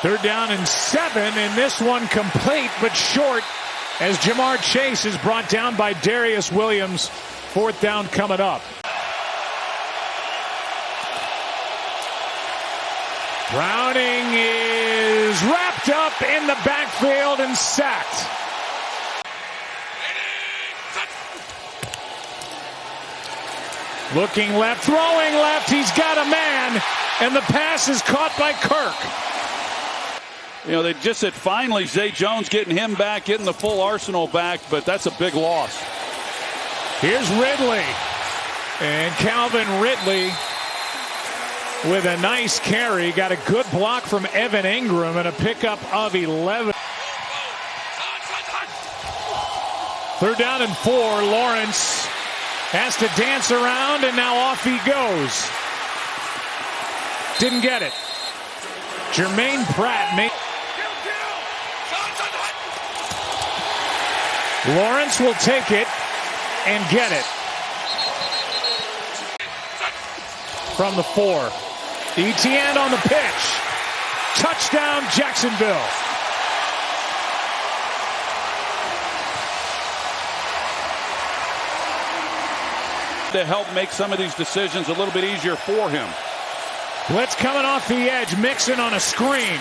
Third down and 7, and this one complete but short as Jamar Chase is brought down by Darius Williams. Fourth down coming up. Browning is wrapped up in the backfield and sacked. Looking left, throwing left, he's got a man, and the pass is caught by Kirk. You know, they just said finally Zay Jones getting him back, getting the full arsenal back, but that's a big loss. Here's Ridley. And Calvin Ridley with a nice carry. Got a good block from Evan Ingram and a pickup of 11. Third down and 4. Lawrence has to dance around, and now off he goes. Didn't get it. Jermaine Pratt made. Lawrence will take it and get it. From the 4. Etienne on the pitch. Touchdown, Jacksonville. To help make some of these decisions a little bit easier for him. Blitz coming off the edge. Mixon on a screen.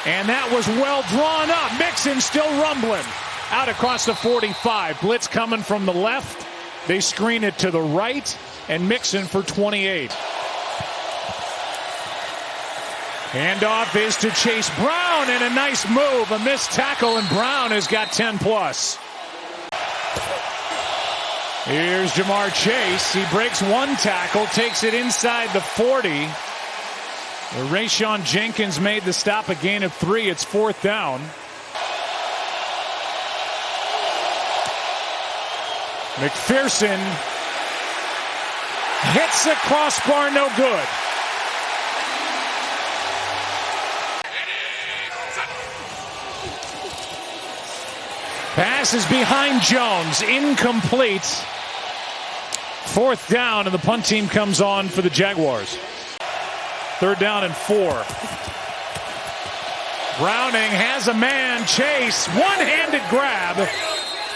And that was well drawn up. Mixon still rumbling. Out across the 45. Blitz coming from the left. They screen it to the right. And Mixon for 28. Handoff is to Chase Brown, and a nice move. A missed tackle, and Brown has got 10 plus. Here's Jamar Chase. He breaks one tackle, takes it inside the 40. Rayshon Jenkins made the stop, a gain of 3. It's fourth down. McPherson hits the crossbar, no good. Pass is behind Jones, incomplete. Fourth down, and the punt team comes on for the Jaguars. Third down and 4. Browning has a man. Chase, one-handed grab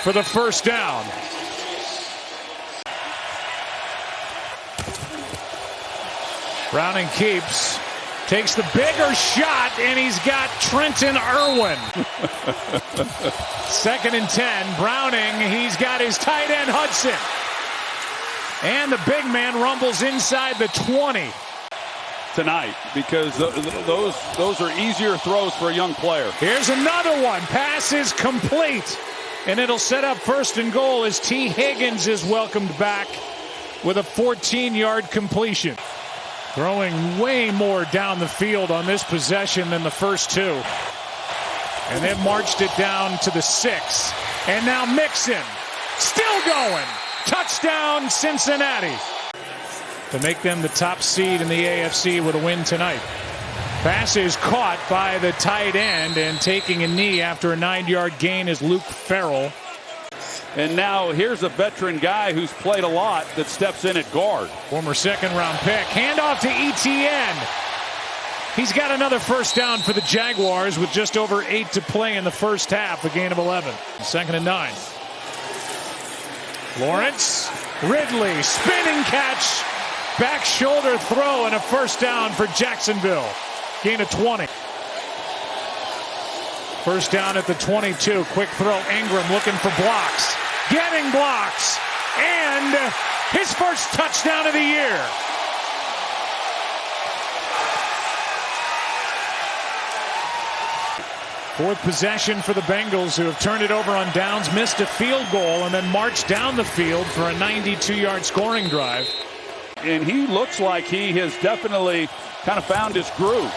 for the first down. Browning keeps, takes the bigger shot, and he's got Trenton Irwin. Second and 10. Browning, he's got his tight end Hudson. And the big man rumbles inside the 20. Tonight, because those are easier throws for a young player. Here's another one. Pass is complete. And it'll set up first and goal as T. Higgins is welcomed back with a 14-yard completion. Throwing way more down the field on this possession than the first 2. And then marched it down to the 6. And now Mixon. Still going. Touchdown, Cincinnati. To make them the top seed in the AFC with a win tonight. Pass is caught by the tight end, and taking a knee after a 9-yard gain is Luke Farrell. And now here's a veteran guy who's played a lot that steps in at guard. Former second-round pick. Handoff to Etienne. He's got another first down for the Jaguars with just over 8 to play in the first half, a gain of 11. Second and 9. Lawrence, Ridley, spinning catch, back shoulder throw, and a first down for Jacksonville. Gain of 20. First down at the 22. Quick throw. Ingram looking for blocks. Getting blocks. And his first touchdown of the year. Fourth possession for the Bengals, who have turned it over on downs, missed a field goal, and then marched down the field for a 92-yard scoring drive. And he looks like he has definitely kind of found his groove.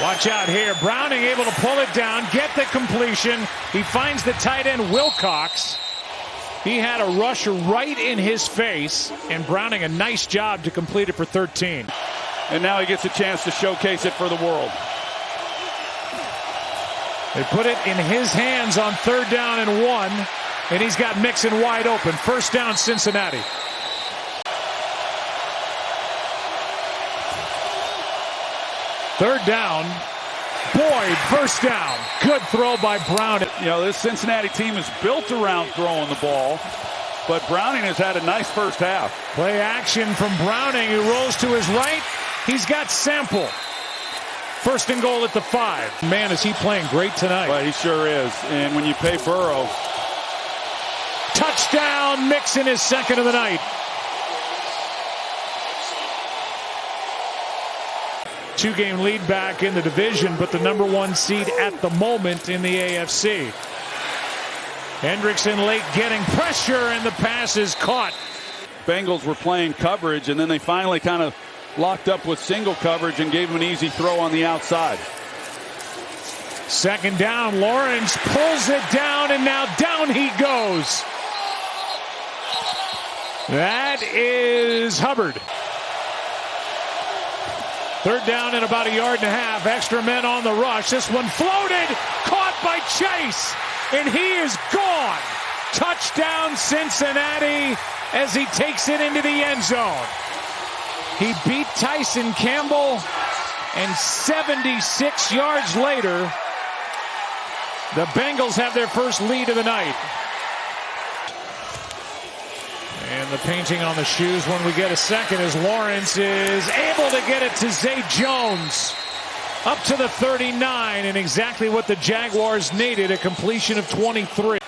Watch out here. Browning able to pull it down, get the completion. He finds the tight end Wilcox. He had a rusher right in his face, and Browning a nice job to complete it for 13. And now he gets a chance to showcase it for the world. They put it in his hands on third down and 1, and he's got Mixon wide open. First down, Cincinnati. Third down, Boyd, first down. Good throw by Browning. You know, this Cincinnati team is built around throwing the ball, but Browning has had a nice first half. Play action from Browning, who rolls to his right. He's got Sample. First and goal at the 5. Man, is he playing great tonight. Well, he sure is. And when you pay Burrow. Touchdown, Mixon, his second of the night. Two-game lead back in the division, but the number 1 seed at the moment in the AFC. Hendrickson late getting pressure, and the pass is caught. Bengals were playing coverage, and then they finally kind of locked up with single coverage and gave him an easy throw on the outside. Second down, Lawrence pulls it down, and now down he goes. That is Hubbard. Third down and about 1.5 yards. Extra men on the rush. This one floated, caught by Chase, and he is gone. Touchdown Cincinnati as he takes it into the end zone. He beat Tyson Campbell, and 76 yards later, the Bengals have their first lead of the night. And the painting on the shoes when we get a second as Lawrence is able to get it to Zay Jones. Up to the 39, and exactly what the Jaguars needed, a completion of 23.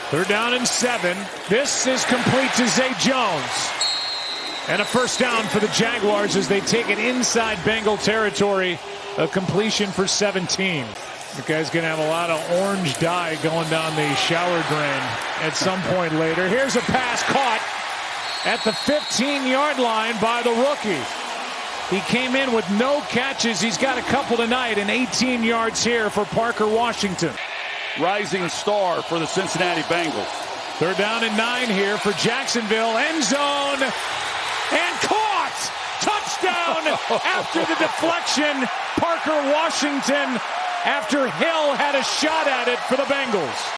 Third down and 7. This is complete to Zay Jones. And a first down for the Jaguars as they take it inside Bengal territory. A completion for 17. The guy's going to have a lot of orange dye going down the shower drain at some point later. Here's a pass caught at the 15-yard line by the rookie. He came in with no catches. He's got a couple tonight, and 18 yards here for Parker Washington. Rising star for the Cincinnati Bengals. Third down and 9 here for Jacksonville. End zone. And caught! Touchdown after the deflection. Parker Washington, after Hill had a shot at it for the Bengals.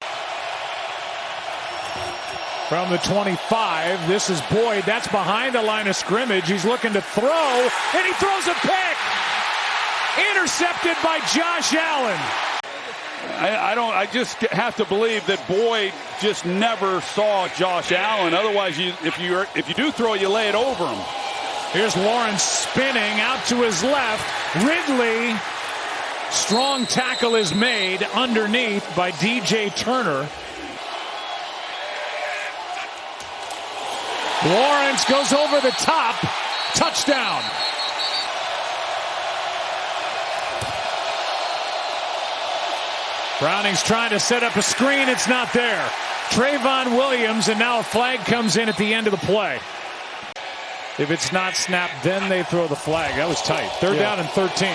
From the 25, this is Boyd. That's behind the line of scrimmage. He's looking to throw, and he throws a pick. Intercepted by Josh Allen. I just have to believe that Boyd just never saw Josh Allen. Otherwise, if you do throw, you lay it over him. Here's Lawrence spinning out to his left. Ridley, strong tackle is made underneath by DJ Turner. Lawrence goes over the top. Touchdown. Browning's trying to set up a screen. It's not there. Trayvon Williams, and now a flag comes in at the end of the play. If it's not snapped, then they throw the flag. That was tight. Third down and 13.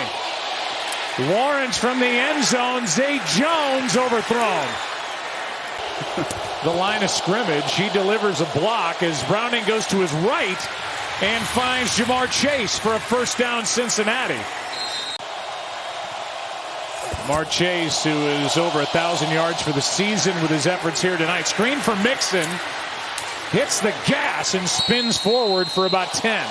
Lawrence from the end zone. Zay Jones overthrown. The line of scrimmage. He delivers a block as Browning goes to his right and finds Jamar Chase for a first down Cincinnati. Jamar Chase, who is over 1,000 yards for the season with his efforts here tonight. Screen for Mixon. Hits the gas and spins forward for about 10.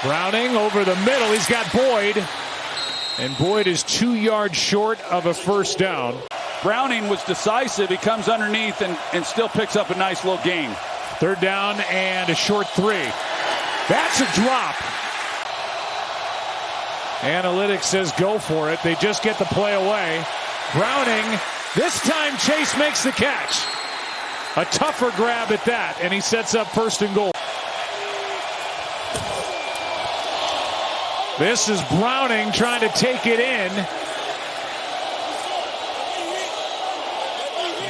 Browning over the middle. He's got Boyd. And Boyd is 2 yards short of a first down. Browning was decisive. He comes underneath and still picks up a nice little gain. Third down and a short 3. That's a drop. Analytics says go for it. They just get the play away. Browning, this time Chase makes the catch. A tougher grab at that, and he sets up first and goal. This is Browning trying to take it in.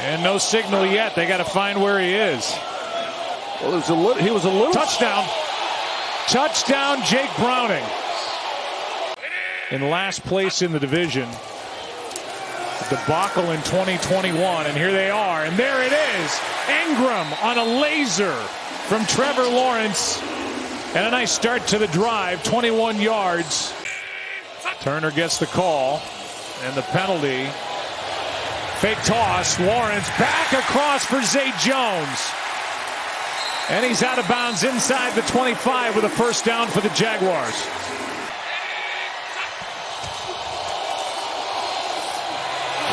And no signal yet. They got to find where he is. Well, he was a little. Touchdown. Touchdown, Jake Browning. In last place in the division. Debacle in 2021, and here they are, and there it is. Ingram on a laser from Trevor Lawrence, and a nice start to the drive, 21 yards. Turner gets the call, and the penalty. Fake toss, Lawrence back across for Zay Jones. And he's out of bounds inside the 25 with a first down for the Jaguars.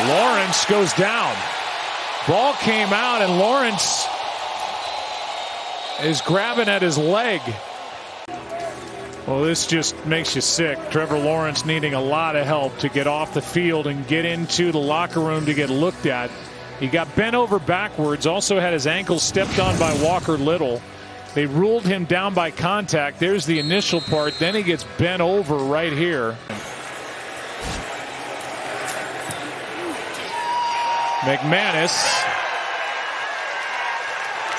Lawrence goes down. Ball came out and Lawrence is grabbing at his leg. Well, this just makes you sick. Trevor Lawrence needing a lot of help to get off the field and get into the locker room to get looked at. He got bent over backwards, also had his ankle stepped on by Walker Little. They ruled him down by contact. There's the initial part. Then he gets bent over right here. McManus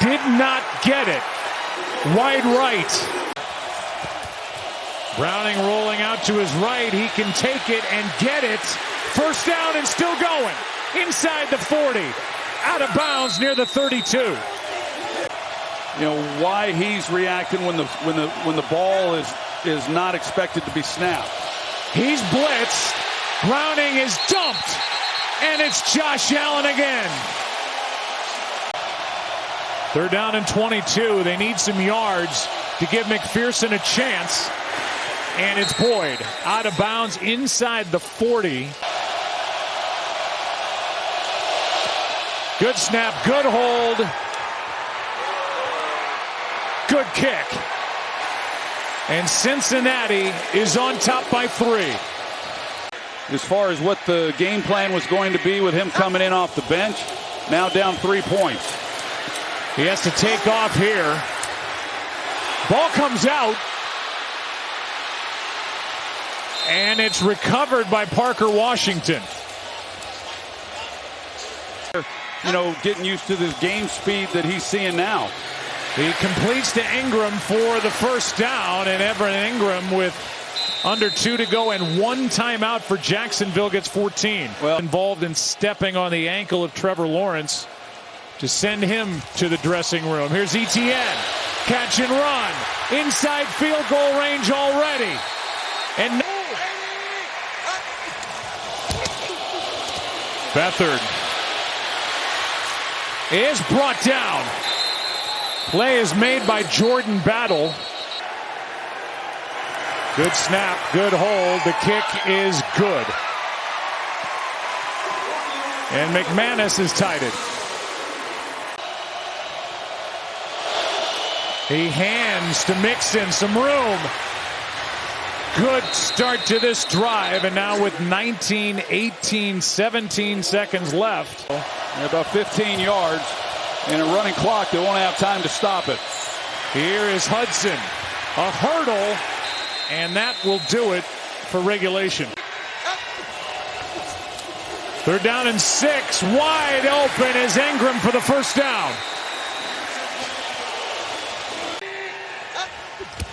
did not get it. Wide right. Browning rolling out to his right. He can take it and get it. First down and still going. Inside the 40. Out of bounds near the 32. You know why he's reacting when the ball is not expected to be snapped. He's blitzed. Browning is dumped. And it's Josh Allen again. Third down and 22. They need some yards to give McPherson a chance. And it's Boyd out of bounds inside the 40. Good snap, good hold. Good kick. And Cincinnati is on top by 3. As far as what the game plan was going to be with him coming in off the bench, now down 3 points. He has to take off here. Ball comes out. And it's recovered by Parker Washington. You know, getting used to this game speed that he's seeing now. He completes to Ingram for the first down, and Everett Ingram with under 2 to go and 1 timeout for Jacksonville gets 14. Well, involved in stepping on the ankle of Trevor Lawrence to send him to the dressing room. Here's Etienne. Catch and run. Inside field goal range already. And Beathard is brought down. Play is made by Jordan Battle. Good snap, good hold. The kick is good. And McManus is tied it. He hands to Mixon some room. Good start to this drive, and now with 19, 18, 17 seconds left. About 15 yards and a running clock. They won't have time to stop it. Here is Hudson. A hurdle, and that will do it for regulation. Third down and 6. Wide open is Ingram for the first down.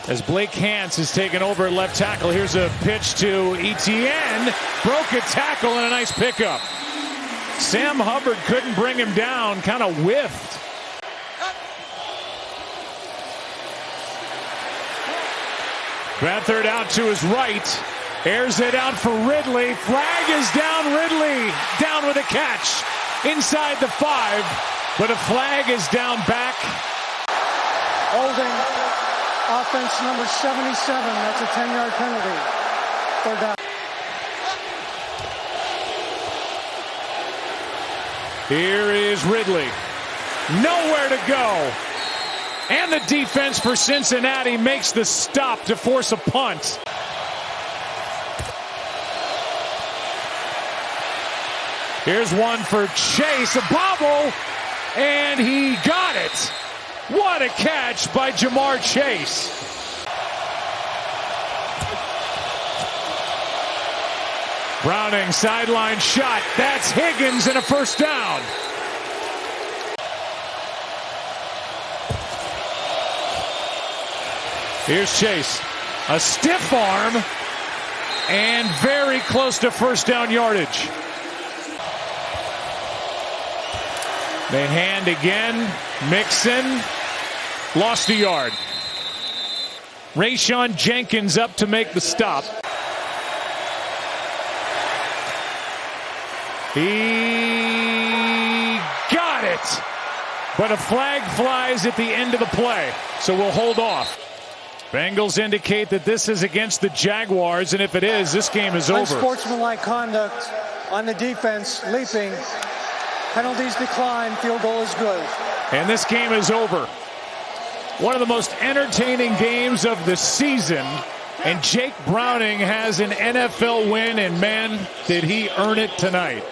As Blake Hance is taken over at left tackle. Here's a pitch to Etienne. Broke a tackle and a nice pickup. Sam Hubbard couldn't bring him down. Kind of whiffed. Beathard out to his right. Airs it out for Ridley. Flag is down. Ridley down with a catch. Inside the 5. But a flag is down back. Holding. Offense number 77. That's a 10-yard penalty. Third down. Here is Ridley. Nowhere to go. And the defense for Cincinnati makes the stop to force a punt. Here's one for Chase. A bobble. And he got it. What a catch by Jamar Chase. Browning sideline shot. That's Higgins and a first down. Here's Chase. A stiff arm and very close to first down yardage. They hand again. Mixon lost a yard. Rayshon Jenkins up to make the stop. He got it. But a flag flies at the end of the play, so we'll hold off. Bengals indicate that this is against the Jaguars, and if it is, this game is over. Unsportsmanlike conduct on the defense, leaping. Penalties decline, field goal is good. And this game is over. One of the most entertaining games of the season. And Jake Browning has an NFL win, and man, did he earn it tonight.